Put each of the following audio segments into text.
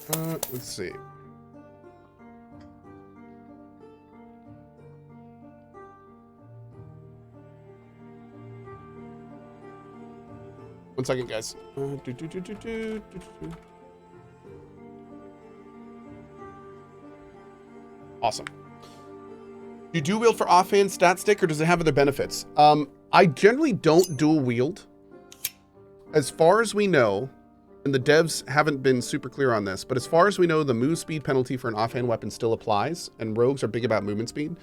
Let's see. One second, guys. Awesome. You dual wield for offhand stat stick, or does it have other benefits? I generally don't dual wield. As far as we know, and the devs haven't been super clear on this, but as far as we know, the move speed penalty for an offhand weapon still applies, and rogues are big about movement speed.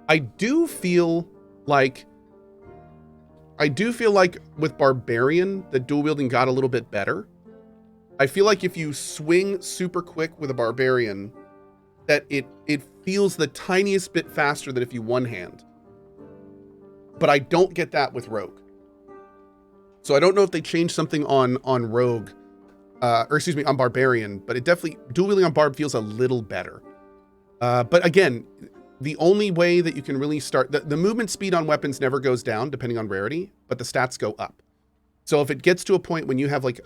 I do feel like with Barbarian, the dual wielding got a little bit better. I feel like if you swing super quick with a Barbarian, that it feels the tiniest bit faster than if you one hand. But I don't get that with Rogue. So I don't know if they changed something on Rogue, or excuse me, on Barbarian, but it definitely, dual wielding on Barb feels a little better. But again, the only way that you can really start, the movement speed on weapons never goes down depending on rarity, but the stats go up. So if it gets to a point when you have like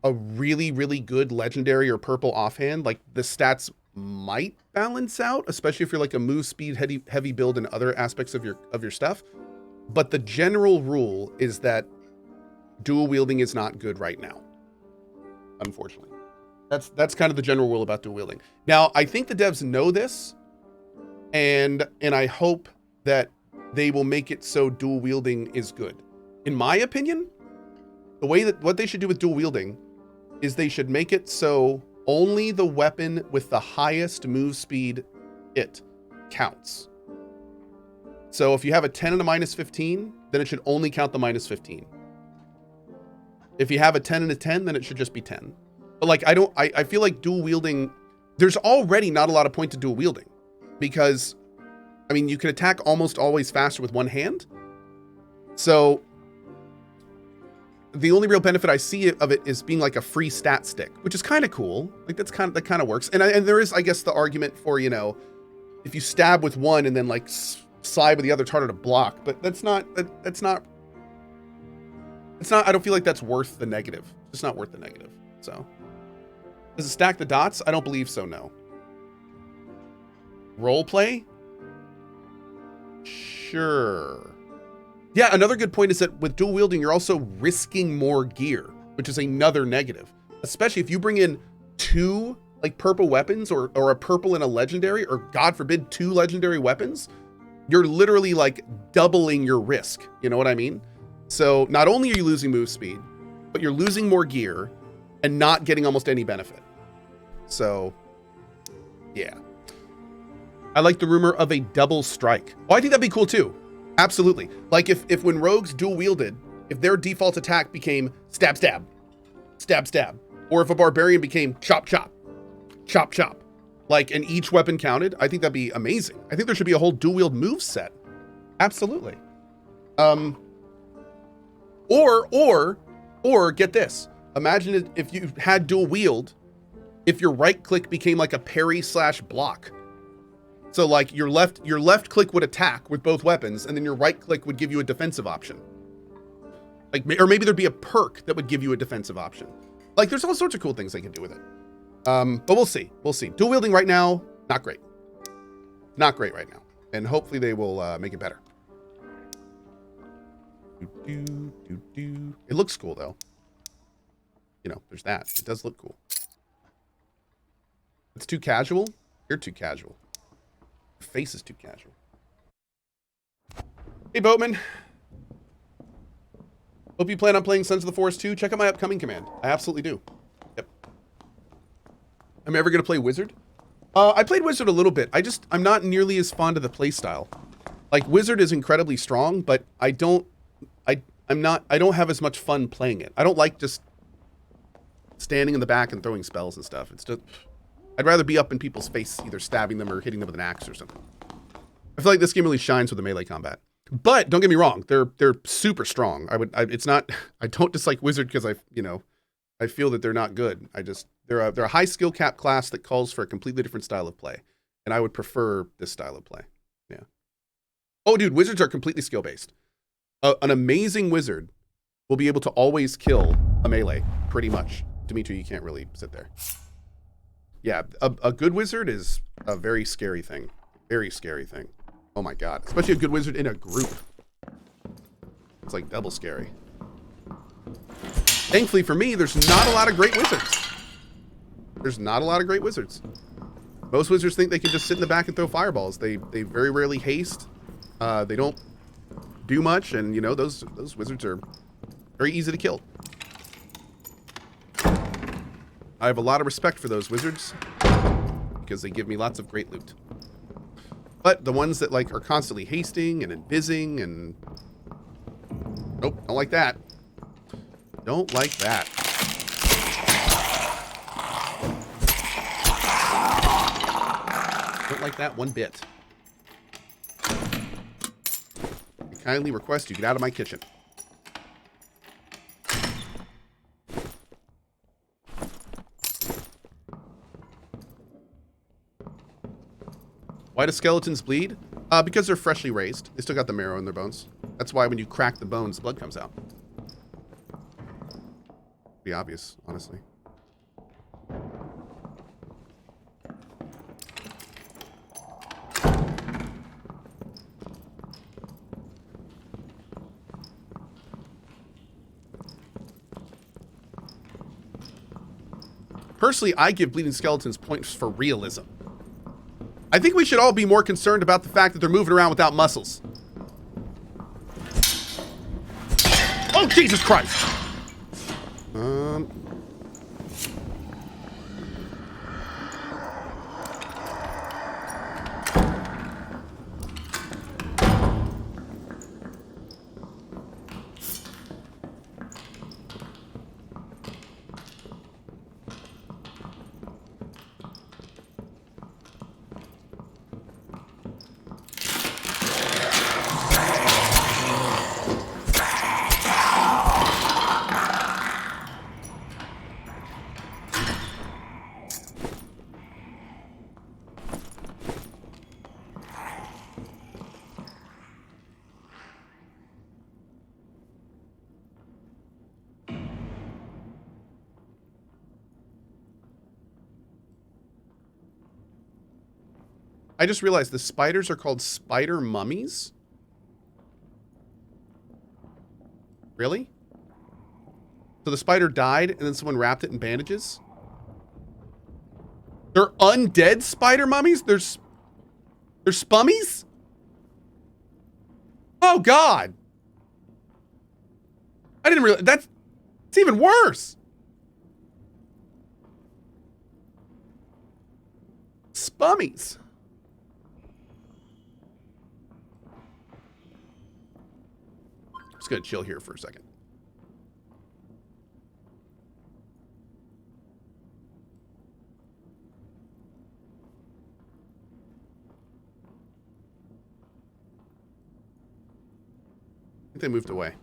a really, really good legendary or purple offhand, like the stats might balance out, especially if you're like a move speed heavy build in other aspects of your stuff. But the general rule is that dual wielding is not good right now, unfortunately. That's kind of the general rule about dual wielding. Now, I think the devs know this, and I hope that they will make it so dual wielding is good. In my opinion, what they should do with dual wielding is they should make it so only the weapon with the highest move speed counts. So if you have a 10 and a minus 15, then it should only count the minus 15. If you have a 10 and a 10, then it should just be 10. But like, I feel like dual wielding, there's already not a lot of point to dual wielding, because I mean, you can attack almost always faster with one hand. So the only real benefit I see of it is being like a free stat stick, which is kind of cool. Like that kind of works. And there is, I guess, the argument for, you know, if you stab with one and then like slide with the other, it's harder to block, but that's not, I don't feel like that's worth the negative. It's just not worth the negative. So does it stack the dots? I don't believe so. No. Role play? Sure. Yeah, another good point is that with dual wielding, you're also risking more gear, which is another negative. Especially if you bring in two like purple weapons or a purple and a legendary, or God forbid, two legendary weapons, you're literally like doubling your risk. You know what I mean? So not only are you losing move speed, but you're losing more gear and not getting almost any benefit. So yeah. I like the rumor of a double strike. Oh, I think that'd be cool too. Absolutely. Like if when rogues dual wielded, if their default attack became stab, stab, stab, stab, or if a barbarian became chop, chop, chop, chop, like, and each weapon counted, I think that'd be amazing. I think there should be a whole dual wield move set. Absolutely. Or get this. Imagine if you had dual wield, if your right click became like a parry / block. So like your left click would attack with both weapons, and then your right click would give you a defensive option. Like, or maybe there'd be a perk that would give you a defensive option. Like, there's all sorts of cool things they can do with it. But we'll see. We'll see. Dual wielding right now, not great. Not great right now. And hopefully they will make it better. It looks cool though. You know, there's that. It does look cool. It's too casual. You're too casual. Your face is too casual. Hey, Boatman. Hope you plan on playing Sons of the Forest 2. Check out my upcoming command. I absolutely do. Yep. I'm ever going to play Wizard? I played Wizard a little bit. I'm not nearly as fond of the playstyle. Like, Wizard is incredibly strong, but I don't have as much fun playing it. I don't like just standing in the back and throwing spells and stuff. It's just, I'd rather be up in people's face, either stabbing them or hitting them with an axe or something. I feel like this game really shines with the melee combat. But don't get me wrong, they're super strong. I don't dislike Wizard because I feel that they're not good. They're a high skill cap class that calls for a completely different style of play. And I would prefer this style of play. Yeah. Oh, dude, Wizards are completely skill based. An amazing Wizard will be able to always kill a melee, pretty much. Dimitri, you can't really sit there. Yeah, a good wizard is a very scary thing. Very scary thing. Oh my god. Especially a good wizard in a group. It's like double scary. Thankfully for me, there's not a lot of great wizards. There's not a lot of great wizards. Most wizards think they can just sit in the back and throw fireballs. They very rarely haste. They don't do much, and you know, those wizards are very easy to kill. I have a lot of respect for those wizards because they give me lots of great loot. But the ones that like are constantly hasting and invising and nope, don't like that. Don't like that. Don't like that one bit. I kindly request you get out of my kitchen. Why do skeletons bleed? Because they're freshly raised. They still got the marrow in their bones. That's why when you crack the bones, blood comes out. Pretty obvious, honestly. Personally, I give bleeding skeletons points for realism. I think we should all be more concerned about the fact that they're moving around without muscles. Oh, Jesus Christ! I just realized the spiders are called spider mummies. Really? So the spider died and then someone wrapped it in bandages? They're undead spider mummies? They're spummies? Oh God. I didn't realize it's even worse. Spummies. I'm just gonna chill here for a second. I think they moved away.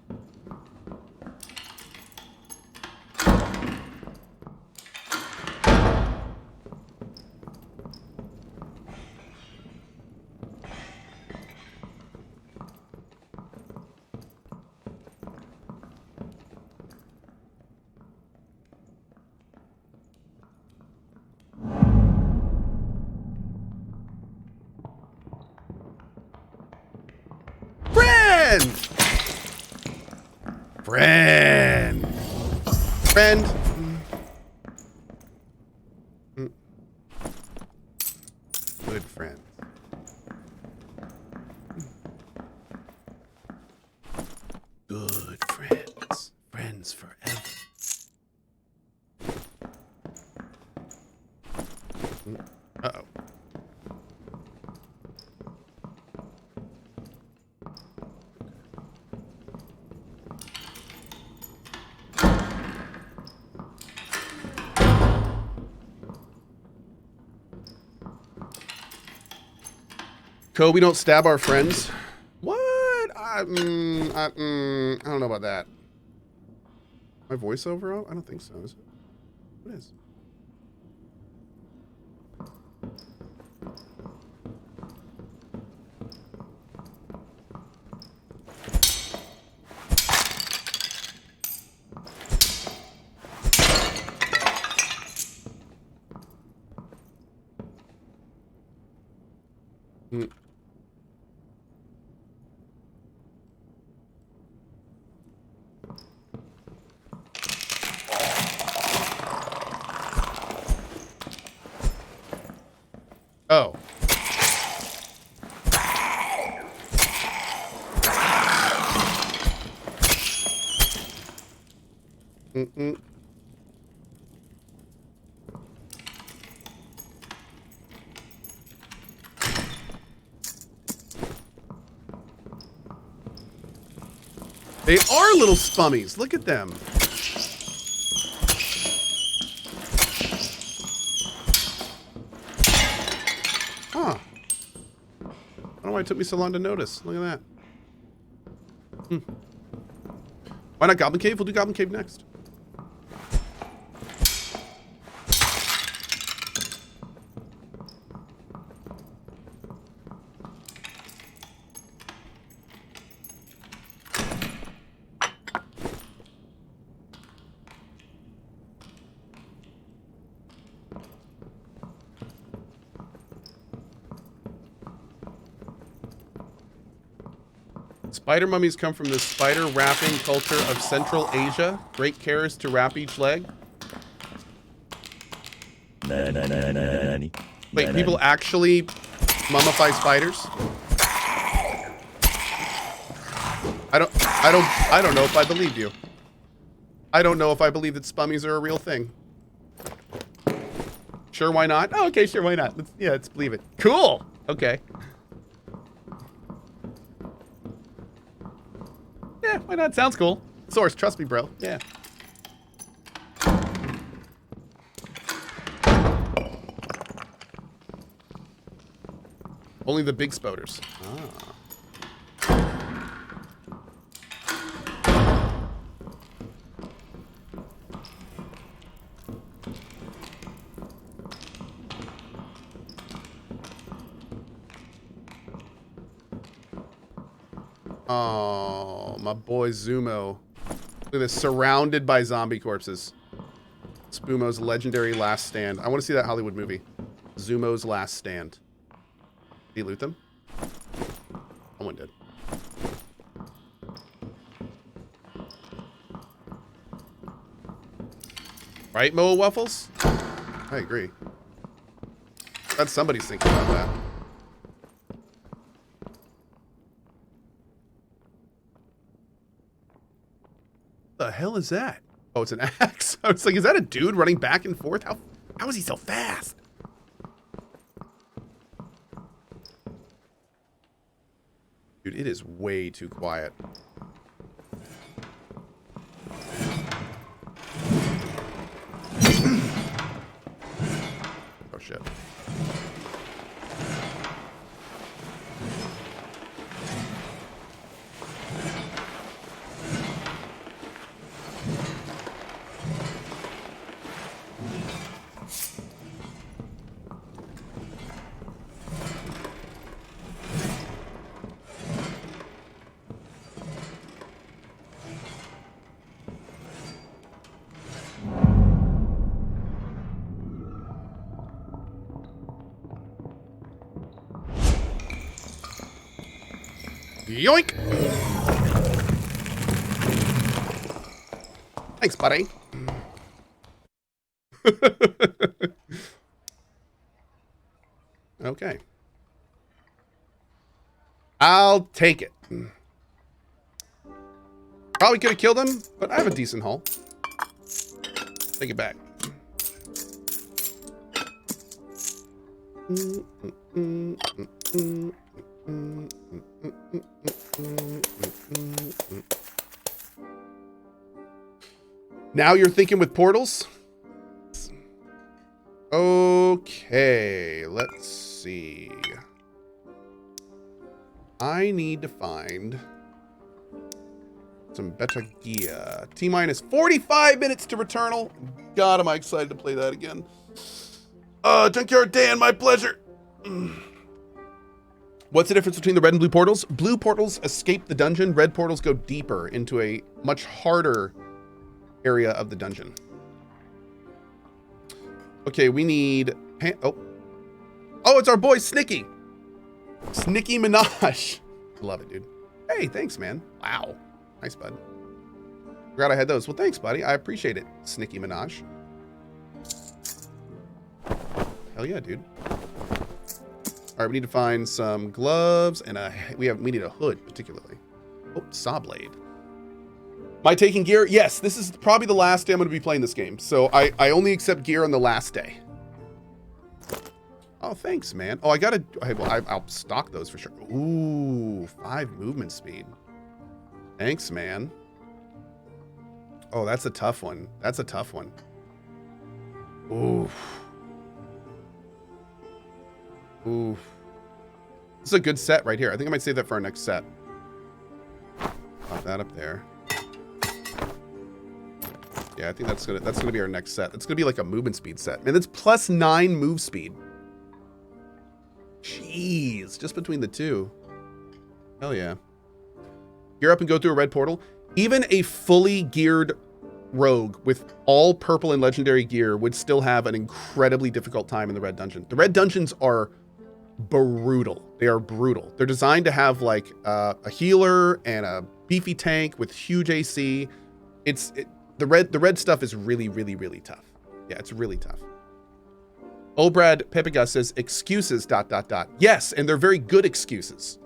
Friend. Good friend. Good friends. Friends forever. Uh-oh. Cohh, we don't stab our friends. What? I don't know about that. My voiceover out? I don't think so. Is it? What is? Mm. Oh. Mm-mm. They are little spummies. Look at them. Huh. I don't know why it took me so long to notice. Look at that. Hmm. Why not Goblin Cave? We'll do Goblin Cave next. Spider mummies come from the spider wrapping culture of Central Asia. Great care is to wrap each leg. Wait, people actually mummify spiders? I don't know if I believe you. I don't know if I believe that spummies are a real thing. Sure, why not? Oh, okay, sure, why not? Let's believe it. Cool. Okay. Yeah, why not? Sounds cool. Source, trust me, bro. Yeah. Only the big spoders. Ah. Oh, my boy Zumo. Look at this, surrounded by zombie corpses. Spumo's legendary last stand. I want to see that Hollywood movie. Zumo's Last Stand. Did he loot them? Someone did. Right, Moa Waffles? I agree. That's somebody's thinking about that. The hell is that? Oh, it's an axe. I was like, is that a dude running back and forth? How is he so fast? Dude, it is way too quiet. Oh, shit. Yoink! Thanks, buddy. Okay. I'll take it. Probably could have killed him, but I have a decent haul. Take it back. Now you're thinking with portals? Okay, let's see. I need to find some better gear. T-minus 45 minutes to Returnal. God, am I excited to play that again. Junkyard Dan, my pleasure. What's the difference between the red and blue portals? Blue portals escape the dungeon. Red portals go deeper into a much harder area of the dungeon. Okay, we need... Oh, it's our boy Snicky. Nicki Minaj. Love it, dude. Hey, thanks, man. Wow. Nice, bud. Forgot I had those. Well, thanks, buddy. I appreciate it, Nicki Minaj. Hell yeah, dude. All right, we need to find some gloves and we need a hood, particularly. Oh, saw blade. Am I taking gear? Yes, this is probably the last day I'm going to be playing this game. So I only accept gear on the last day. Oh, thanks, man. Oh, I'll stock those for sure. Ooh, 5 movement speed. Thanks, man. Oh, that's a tough one. That's a tough one. Oof. Oof. This is a good set right here. I think I might save that for our next set. Pop that up there. Yeah, I think that's gonna be our next set. It's gonna be like a movement speed set. Man, that's +9 move speed. Jeez, just between the two. Hell yeah. Gear up and go through a red portal. Even a fully geared rogue with all purple and legendary gear would still have an incredibly difficult time in the red dungeon. The red dungeons are brutal. They are brutal. They're designed to have like a healer and a beefy tank with huge AC. The red stuff is really, really, really tough. Yeah, it's really tough. Obrad Pepegas says excuses ... Yes, and they're very good excuses.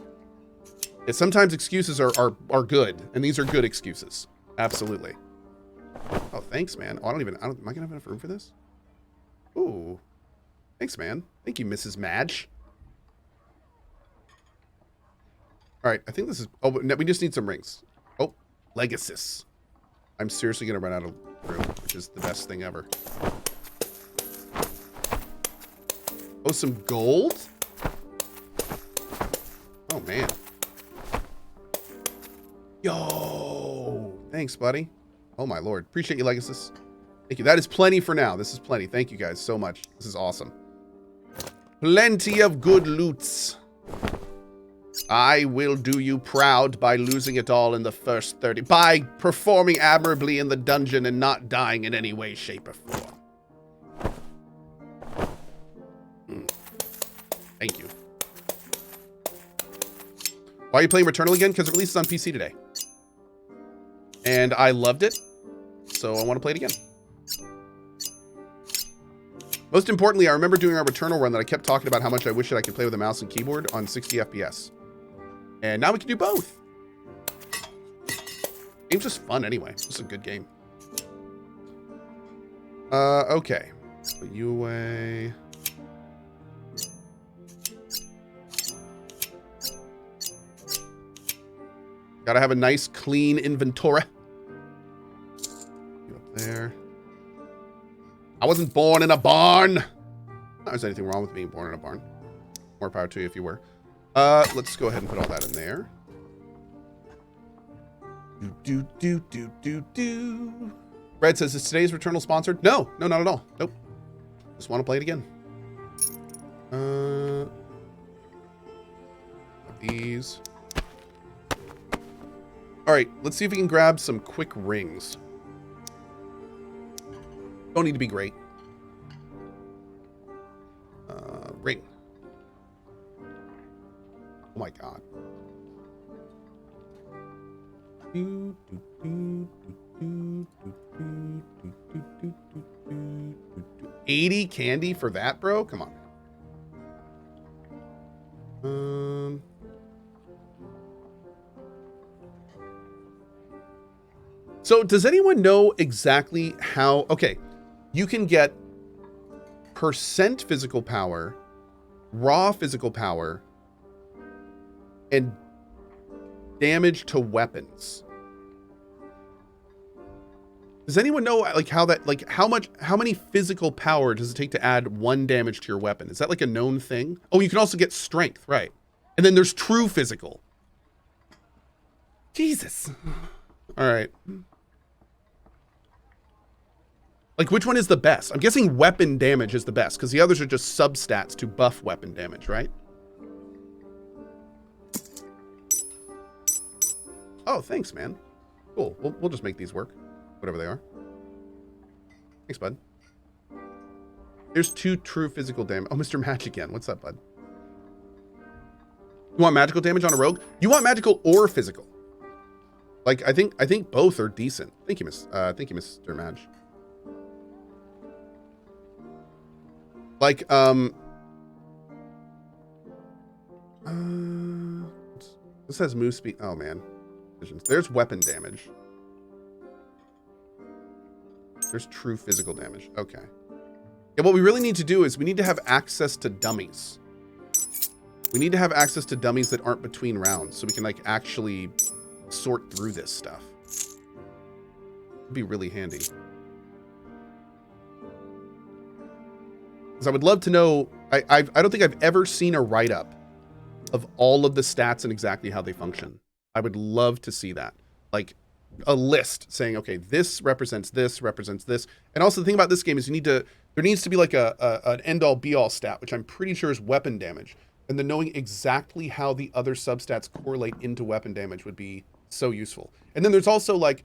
Yeah, sometimes excuses are good, and these are good excuses. Absolutely. Oh, thanks, man. Oh, am I gonna have enough room for this? Ooh. Thanks, man. Thank you, Mrs. Madge. All right, I think this is... Oh, no, we just need some rings. Oh, Legacies. I'm seriously gonna run out of room, which is the best thing ever. Oh, some gold? Oh, man. Yo! Thanks, buddy. Oh, my lord. Appreciate you, Legacies. Thank you. That is plenty for now. This is plenty. Thank you guys so much. This is awesome. Plenty of good loots. I will do you proud by losing it all in the first 30. By performing admirably in the dungeon and not dying in any way, shape, or form. Thank you. Why are you playing Returnal again? Because it releases on PC today. And I loved it, so I want to play it again. Most importantly, I remember doing our Returnal run that I kept talking about how much I wish that I could play with a mouse and keyboard on 60 FPS. And now we can do both. Game's just fun anyway. It's just a good game. Okay. Put you away. Gotta have a nice, clean inventory. You up there. I wasn't born in a barn. Not there's anything wrong with being born in a barn. More power to you if you were. Let's go ahead and put all that in there. Do. Red says, is today's Returnal sponsored? No, not at all. Nope. Just want to play it again. These. All right, let's see if we can grab some quick rings. Don't need to be great. Ring. Oh my god. 80 candy for that, bro? Come on. So does anyone know exactly how... Okay, you can get % physical power, raw physical power, and damage to weapons. Does anyone know like how that, like how many physical power does it take to add 1 damage to your weapon? Is that like a known thing? Oh, you can also get strength, right? And then there's true physical. Jesus. All right. Like, which one is the best? I'm guessing weapon damage is the best, because the others are just substats to buff weapon damage, right? Oh, thanks, man. Cool. We'll just make these work. Whatever they are. Thanks, bud. There's 2 true physical damage. Oh, Mr. Match again. What's up, bud? You want magical damage on a rogue? You want magical or physical? Like, I think both are decent. Thank you, Mr. Madge. Like, this has move speed. Oh, man. There's weapon damage. There's true physical damage. Okay. Yeah, what we really need to do is we need to have access to dummies. We need to have access to dummies that aren't between rounds so we can, like, actually sort through this stuff. It'd be really handy. Because I would love to know... I don't think I've ever seen a write-up of all of the stats and exactly how they function. I would love to see that. Like, a list saying, okay, this represents this, represents this. And also the thing about this game is there needs to be like an end-all be-all stat, which I'm pretty sure is weapon damage. And then knowing exactly how the other substats correlate into weapon damage would be so useful. And then there's also like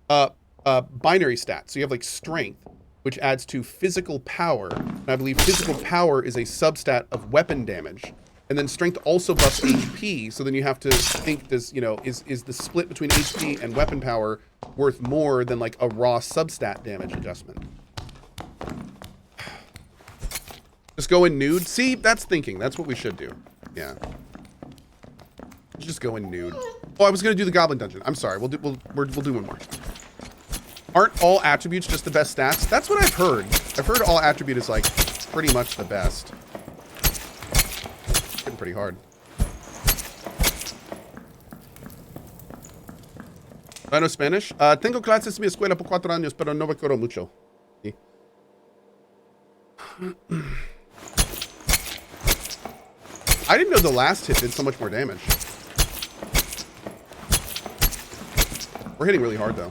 binary stats. So you have like strength, which adds to physical power. And I believe physical power is a substat of weapon damage. And then strength also buffs HP. So then you have to think, is the split between HP and weapon power worth more than like a raw substat damage adjustment? Just go in nude. See, that's thinking. That's what we should do. Yeah. Just go in nude. Oh, I was gonna do the Goblin Dungeon. I'm sorry. We'll do one more. Aren't all attributes just the best stats? That's what I've heard. I've heard all attribute is like pretty much the best. It's getting pretty hard. I know Spanish. Tengo clases en mi escuela por 4 años, pero no me acuerdo mucho. Sí. I didn't know the last hit did so much more damage. We're hitting really hard, though.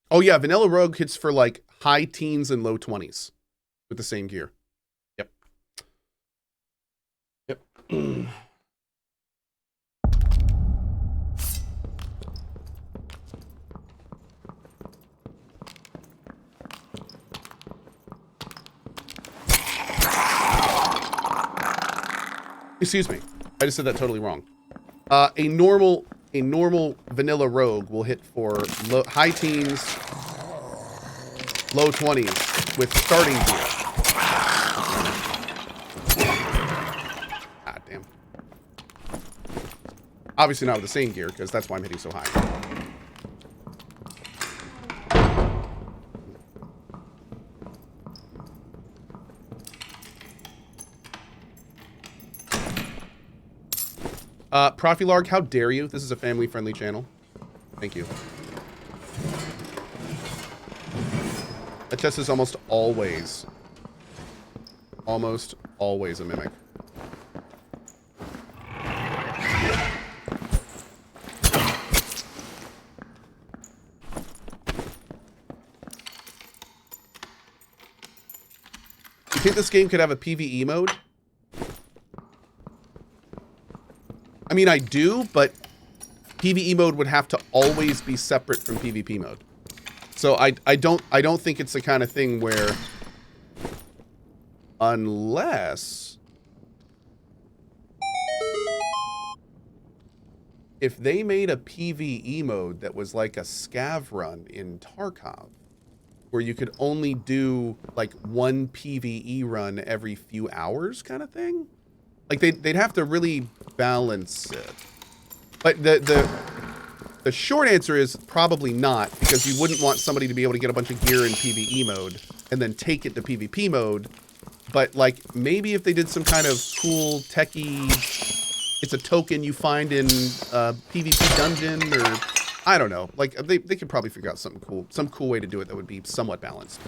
Oh, yeah. Vanilla Rogue hits for, like, high teens and low 20s with the same gear. Yep. Yep. Excuse me. I just said that totally wrong. A normal vanilla rogue will hit for high teens, low 20s with starting gear. God damn. Obviously not with the same gear, because that's why I'm hitting so high. Profilarg, how dare you? This is a family-friendly channel. Thank you. That chest is almost always a mimic. You think this game could have a PvE mode? I mean, I do, but PvE mode would have to always be separate from PvP mode. So I don't think it's the kind of thing where, unless if they made a PvE mode that was like a scav run in Tarkov, where you could only do like one PvE run every few hours kind of thing. Like they'd have to really balance it. But the short answer is probably not, because you wouldn't want somebody to be able to get a bunch of gear in PvE mode and then take it to PvP mode. But like maybe if they did some kind of cool techie, it's a token you find in a PvP dungeon, or I don't know. Like they could probably figure out something cool, some cool way to do it that would be somewhat balanced.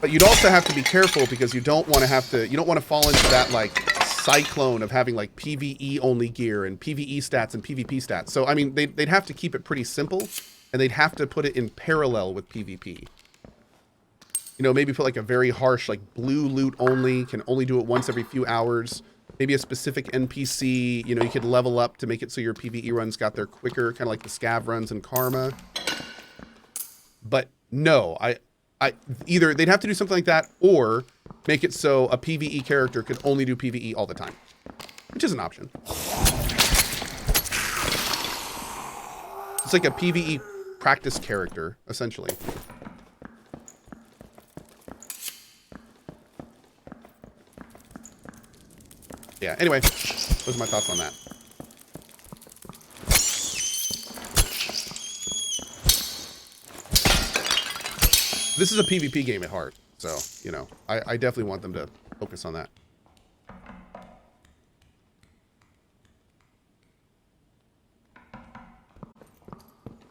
But you'd also have to be careful, because you don't want to fall into that like cyclone of having like PvE only gear and PvE stats and PvP stats. So I mean, they'd have to keep it pretty simple, and they'd have to put it in parallel with PvP. You know, maybe put like a very harsh like blue loot only, can only do it once every few hours. maybe a specific NPC, you know, you could level up to make it so your PvE runs got there quicker, kind of like the scav runs in Karma. But no, I either they'd have to do something like that or make it so a PvE character could only do PvE all the time, which is an option. It's like a PvE practice character, essentially. Yeah, anyway, those are my thoughts on that. This is a PvP game at heart, so, you know, I definitely want them to focus on that.